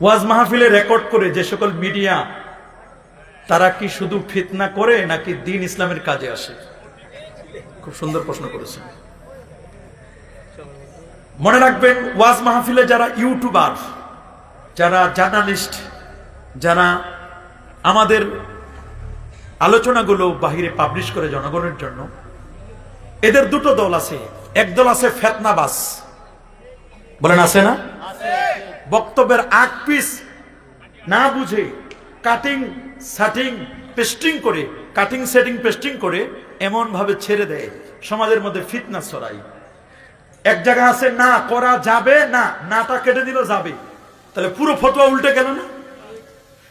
ওয়াজ মাহফিলে রেকর্ড করে যে সকল মিডিয়া, তারা কি শুধু ফিতনা করে নাকি দ্বীন ইসলামের কাজে আসে? খুব সুন্দর প্রশ্ন করেছেন। মনে রাখবেন, ওয়াজ মাহফিলে যারা ইউটিউবার, যারা জার্নালিস্ট, যারা আমাদের আলোচনাগুলো বাহিরে পাবলিশ করে জনগণের জন্য, এদের দুটো দল আছে। একদল আছে ফেতনাবাজ, বলেন আছে না? বক্তব্যের আগ পিস না বুঝে কাটিং সেটিং পেস্টিং করে, কাটিং সেটিং পেস্টিং করে এমন ভাবে ছেড়ে দেয়, সমাজের মধ্যে ফিতনা ছড়ায়। এক জায়গা আছে না করা যাবে না, নাটা কেটে দিল যাবে, তাহলে পুরো ফতোয়া উল্টে গেল না?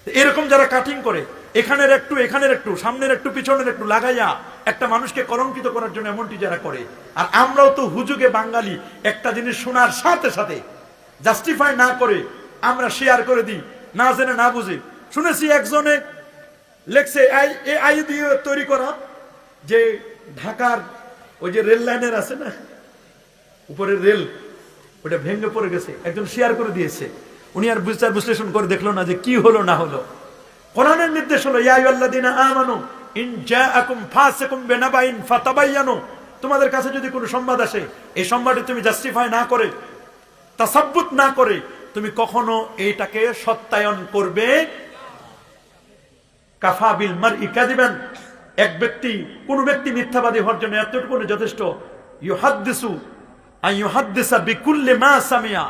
এরকম যারা কাটিং করে, এখানের একটু এখানের একটু, সামনের একটু পিছনের একটু লাগাইয়া একটা মানুষকে কলঙ্কিত করার জন্য এমনটি যারা করে। আর আমরাও তো হুজুগে বাঙালি, একটা জিনিস শোনার সাথে সাথে জাস্টিফাই না করে আমরা শেয়ার করে দিই, না জেনে না বুঝে। শুনেছি একজনে লেখছে আই দিয়ে তৈরি করা, যে ঢাকার ওই যে রেল লাইনের আছে না উপরের রেল, ওটা ভেঙে পড়ে গেছে, একজন শেয়ার করে দিয়েছে। উনি আর বিচার বিশ্লেষণ করে দেখলো না যে কি হলো না হলো। কোরআনের নির্দেশ হলো ইয়া আইয়ুহাল্লাযীনা আমানু ইন জাআকুম ফাসিকুম বিনাবাইন ফাতাবায়ানু, তোমাদের কাছে যদি কোনো সংবাদ আসে, এই সংবাদটি তুমি জাস্টিফাই না করে, তাসাব্বুত না করে তুমি কখনো এইটাকে সত্যায়ন করবে। কাফা বিল মারই কাযিবান, এক ব্যক্তি, কোন ব্যক্তি মিথ্যাবাদী হওয়ার জন্য এতটুকু যথেষ্ট। ইউহাদ্দিসু আন ইউহাদ্দিসা বিকুল্লি মা সামিয়া,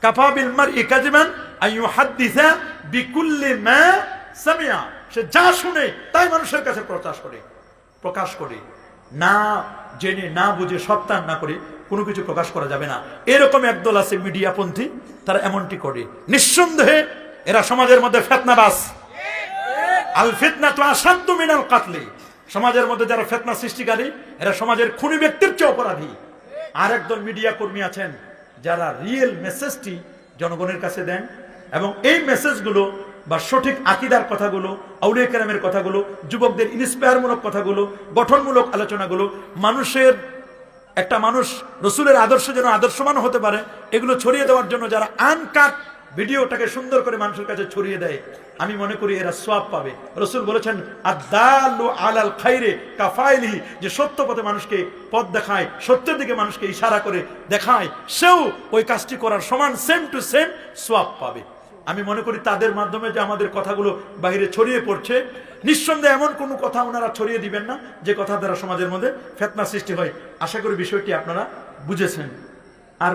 কাফা বিল মারই কাযিবান আন ইউহাদ্দিসা বিকুল্লি মা সামিয়া। সে যা শুনে তাই মানুষের কাছে প্রকাশ করে, না জেনে না বুঝে সত্যায়ন না করে কোনো কিছু প্রকাশ করা যাবে না। এরকম একদল আছে মিডিয়াপন্থী, তারা এমনটি করে। নিঃসন্দেহে এরা সমাজের মধ্যে ফিতনাবাজ। আল ফিতনাতু আশাদ্দু মিনাল কাতলি, সমাজের মধ্যে যারা ফিতনা সৃষ্টিকারী, এরা সমাজের খুনি ব্যক্তির চেয়ে অপরাধী। আর একদল মিডিয়া কর্মী আছেন যারা রিয়েল মেসেজটি জনগণের কাছে দেন, এবং এই মেসেজগুলো বা সঠিক আকীদার কথাগুলো, আউলিয়া কেরামের কথাগুলো, যুবকদের ইন্সপায়ারমূলক কথাগুলো, গঠনমূলক আলোচনাগুলো, মানুষের একটা মানুষ রসুলের আদর্শ যেন আদর্শমান হতে পারে, এগুলো ছড়িয়ে দেওয়ার জন্য যারা আনকাট ভিডিওটাকে সুন্দর করে মানুষের কাছে ছড়িয়ে দেয়, আমি মনে করি এরা সওয়াব পাবে। রসুল বলেছেন আদ-দাল্লু আলাল খাইরি কাফাইলিহি, যে সত্য পথে মানুষকে পথ দেখায়, সত্যের দিকে মানুষকে ইশারা করে দেখায়, সেও ওই কাজটি করার সমান সেম টু সেম সওয়াব পাবে। আমি মনে করি তাদের মাধ্যমে যে আমাদের কথাগুলো বাইরে ছড়িয়ে পড়ছে, নিঃসন্দেহে এমন কোনো কথা ওনারা ছড়িয়ে দিবেন না যে কথা দ্বারা সমাজের মধ্যে ফিতনা সৃষ্টি হয়। আশা করি বিষয়টি আপনারা বুঝেছেন। আর